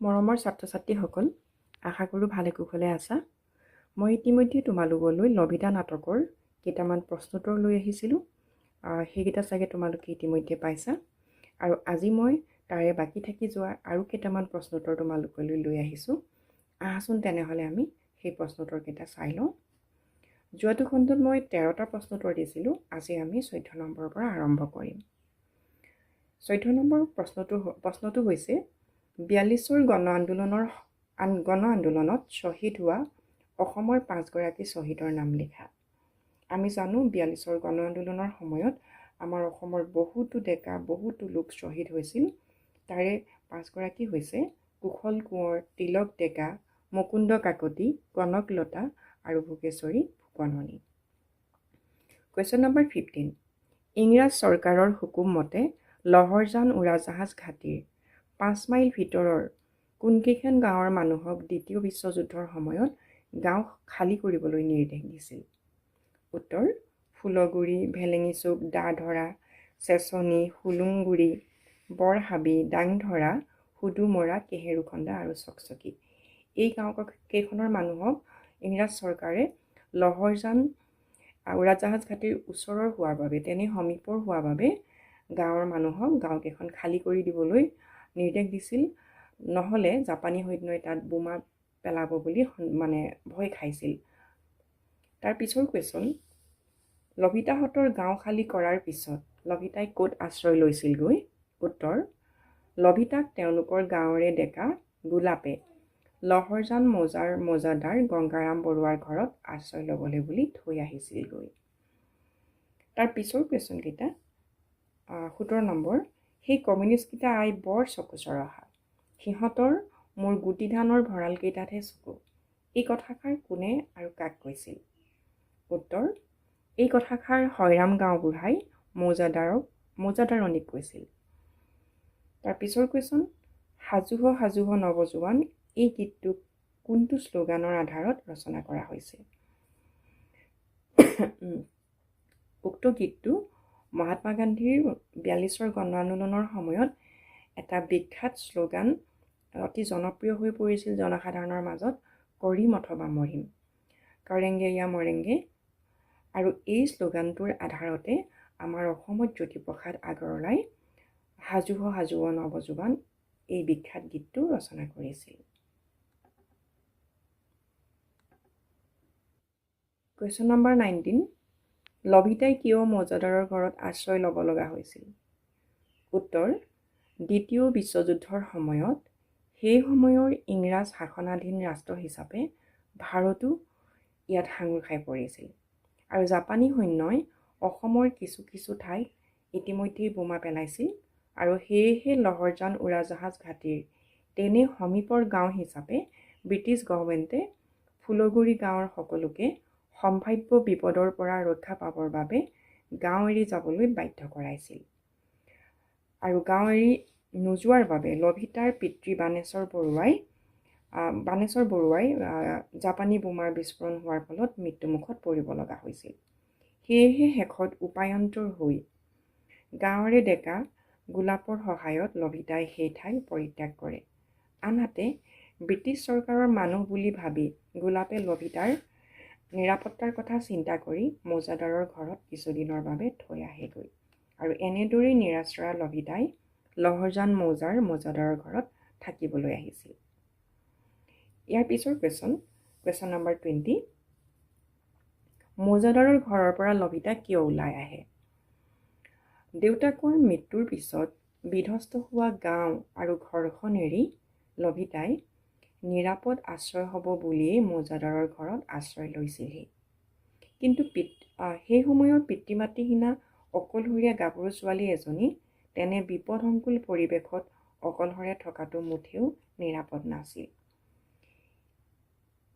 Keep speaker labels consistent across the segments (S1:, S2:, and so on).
S1: মৰমৰ ছাত্ৰ-ছাত্ৰীসকল, আশা কৰোঁ ভালে কুশলে আছা। মই ইতিমধ্যে তোমালোকলৈ লভিতা নাটকৰ কেইটামান প্ৰশ্নোত্তৰ লৈ আহিছিলোঁ। সেইকেইটা চাগে তোমালোকে ইতিমধ্যে পাইছা। আৰু আজি মই তাৰে বাকী থাকি যোৱা আৰু কেইটামান প্ৰশ্নোত্তৰ তোমালোকলৈ লৈ আহিছোঁ। আহাচোন তেনেহ'লে আমি সেই প্ৰশ্নোত্তৰকেইটা চাই লওঁ। যোৱাটো খণ্ডত মই 13টা প্ৰশ্নোত্তৰ দিছিলোঁ। আজি আমি 14 নম্বৰৰ পৰা আৰম্ভ কৰিম। 14 নম্বৰ প্ৰশ্নটো হৈছে 42ৰ গণ আন্দোলনত শ্বহীদ হোৱা অসমৰ 5গৰাকী শ্বহীদৰ নাম লিখা। আমি জানো 42ৰ গণ আন্দোলনৰ সময়ত আমাৰ অসমৰ বহুতো ডেকা বহুতো লোক শ্বহীদ হৈছিল। তাৰে 5গৰাকী হৈছে কুশল কোঁৱৰ, তিলক ডেকা, মুকুন্দ কাকতি, কনকলতা আৰু ভোগেশ্বৰী ফুকননী। Question number 15। ইংৰাজ চৰকাৰৰ হুকুম মতে লহৰজান উৰাজাহাজ ঘাটিৰ 5 মাইল ভিতৰৰ কোনকেইখন গাঁৱৰ মানুহক দ্বিতীয় বিশ্বযুদ্ধৰ সময়ত গাঁও খালী কৰিবলৈ নিৰ্দেশ দিছিল? উত্তৰ: ফুলগুৰি, ভেলেঙিচুক, দাধৰা, চেচনি, হুলুংগুৰি, বৰহাবি, ডাংধৰা, হুদুমৰা, কেহেৰুখন্দা আৰু চকচকি। এই গাঁও কেইখনৰ মানুহক ইংৰাজ চৰকাৰে লহৰজান উৰাজাহাজ ঘাটিৰ ওচৰৰ হোৱাৰ বাবে, তেনে সমীপৰ হোৱাৰ বাবে গাঁৱৰ মানুহক গাঁওকেইখন খালী কৰি দিবলৈ নিৰ্দেশ দিছিল। নহ'লে জাপানী সৈন্যই তাত বোমা পেলাব বুলি ভয় খাইছিল। তাৰ পিছৰ কুৱেশ্যন, লভিতাহঁতৰ গাঁও খালী কৰাৰ পিছত লভিতাই ক'ত আশ্ৰয় লৈছিলগৈ? উত্তৰ: লভিতাক তেওঁলোকৰ গাঁৱৰে ডেকা গোলাপে লহৰজান মৌজাদাৰ গংগাৰাম বৰুৱাৰ ঘৰত আশ্ৰয় ল'বলৈ বুলি থৈ আহিছিলগৈ। তাৰ পিছৰ কুৱেশ্যনকেইটা 17 নম্বৰ, সেই কমিউনিষ্টকেইটা আই বৰ চকু চৰহা, সিহঁতৰ মোৰ গুটি ধানৰ ভঁৰালকেইটাতহে চকু। এই কথাষাৰ কোনে আৰু কাক কৈছিল? উত্তৰ: এই কথাষাৰ হয়ৰাম গাঁওবুঢ়াই মৌজাদাৰণীক কৈছিল। তাৰ পিছৰ কুৱেশ্যন, সাজুহ সাজুহ নৱজোৱান, এই গীতটো কোনটো শ্লোগানৰ আধাৰত ৰচনা কৰা হৈছে? উক্ত গীতটো মহাত্মা গান্ধীৰ 42ৰ গণ আন্দোলনৰ সময়ত এটা বিখ্যাত শ্লোগান, অতি জনপ্ৰিয় হৈ পৰিছিল জনসাধাৰণৰ মাজত, কৰিম অথবা মৰিম, কৰেংগে ইয়া মৰেংগে। আৰু এই শ্লোগানটোৰ আধাৰতে আমাৰ অসমত জ্যোতিপ্ৰসাদ আগৰৱালাই সাজুহ সাজুহ নৱজোৱান এই বিখ্যাত গীতটো ৰচনা কৰিছিল। Question number 19। লভিতাই কিয় মৌজাদাৰৰ ঘৰত আশ্ৰয় ল'ব লগা হৈছিল? উত্তৰ: দ্বিতীয় বিশ্বযুদ্ধৰ সময়ত সেই সময়ৰ ইংৰাজ শাসনাধীন ৰাষ্ট্ৰ হিচাপে ভাৰতো ইয়াত সাঙুৰ খাই পৰিছিল। আৰু জাপানী সৈন্যই অসমৰ কিছু কিছু ঠাইত ইতিমধ্যেই বোমা পেলাইছিল। আৰু সেয়েহে লহৰজান উৰাজাহাজ ঘাটিৰ তেনে সমীপৰ গাঁও হিচাপে ব্ৰিটিছ গভৰ্ণমেণ্টে ফুলগুৰি গাঁৱৰ সকলোকে সম্ভাৱ্য বিপদৰ পৰা ৰক্ষা পাবৰ বাবে গাঁও এৰি যাবলৈ বাধ্য কৰাইছিল। আৰু গাঁও এৰি নোযোৱাৰ বাবে লভিতাৰ পিতৃ বাণেশ্বৰ বৰুৱাই জাপানী বোমাৰ বিস্ফোৰণ হোৱাৰ ফলত মৃত্যুমুখত পৰিব লগা হৈছিল। সেয়েহে শেষত উপায়ন্তৰ হৈ গাঁৱৰে ডেকা গোলাপৰ সহায়ত লভিতাই সেই ঠাই পৰিত্যাগ কৰে। আনহাতে ব্ৰিটিছ চৰকাৰৰ মানুহ বুলি ভাবি গোলাপে লভিতাৰ নিৰাপত্তাৰ কথা চিন্তা কৰি মৌজাদাৰৰ ঘৰত কিছুদিনৰ বাবে থৈ আহেগৈ। আৰু এনেদৰেই নিৰাশ্ৰয়া লভিতাই লহৰজান মৌজাদাৰৰ ঘৰত থাকিবলৈ আহিছিল। ইয়াৰ পিছৰ কুৱেশ্যন নম্বৰ 20। মৌজাদাৰৰ ঘৰৰ পৰা লভিতা কিয় ওলাই আহে? দেউতাকৰ মৃত্যুৰ পিছত বিধ্বস্ত হোৱা গাঁও আৰু ঘৰখন এৰি লভিতাই নিৰাপদ আশ্ৰয় হ'ব বুলিয়েই মৌজাদাৰৰ ঘৰত আশ্ৰয় লৈছিলহি। কিন্তু সেই সময়ৰ পিতৃ মাতৃহীনা অকলশৰীয়া গাভৰু ছোৱালী এজনী তেনে বিপদসংকুল পৰিৱেশত অকলশৰে থকাটো মুঠেও নিৰাপদ নাছিল।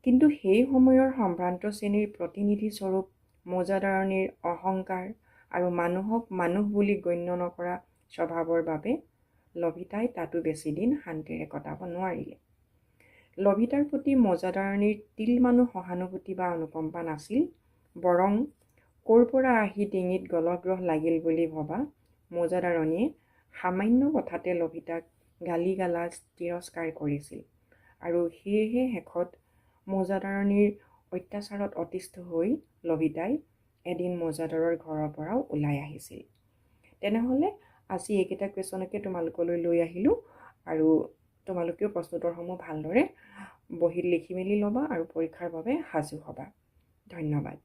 S1: কিন্তু সেই সময়ৰ সম্ভ্ৰান্ত শ্ৰেণীৰ প্ৰতিনিধিস্বৰূপ মৌজাদাৰণীৰ অহংকাৰ আৰু মানুহক মানুহ বুলি গণ্য নকৰা স্বভাৱৰ বাবে লভিতাই তাতো বেছি দিন শান্তিৰে কটাব নোৱাৰিলে। লভিতাৰ প্ৰতি মৌজাদাৰণীৰ তিলমানো সহানুভূতি বা অনুকম্পা নাছিল। বৰং ক'ৰ পৰা আহি ডিঙিত গলগ্ৰহ লাগিল বুলি ভবা মৌজাদাৰণীয়ে সামান্য কথাতে লভিতাক গালি গালাজ তিৰস্কাৰ কৰিছিল আৰু সেয়েহে শেষত মৌজাদাৰণীৰ অত্যাচাৰত অতিষ্ঠ হৈ লভিতাই এদিন মৌজাদাৰৰ ঘৰৰ পৰাও ওলাই আহিছিল। তেনেহ'লে আজি এইকেইটা কুৱেশ্যনকে তোমালোকলৈ লৈ আহিলোঁ আৰু তোমালোকেও প্ৰশ্নোত্তৰসমূহ ভালদৰে বহীত লিখি মেলি ল'বা আৰু পৰীক্ষাৰ বাবে সাজু হ'বা। ধন্যবাদ।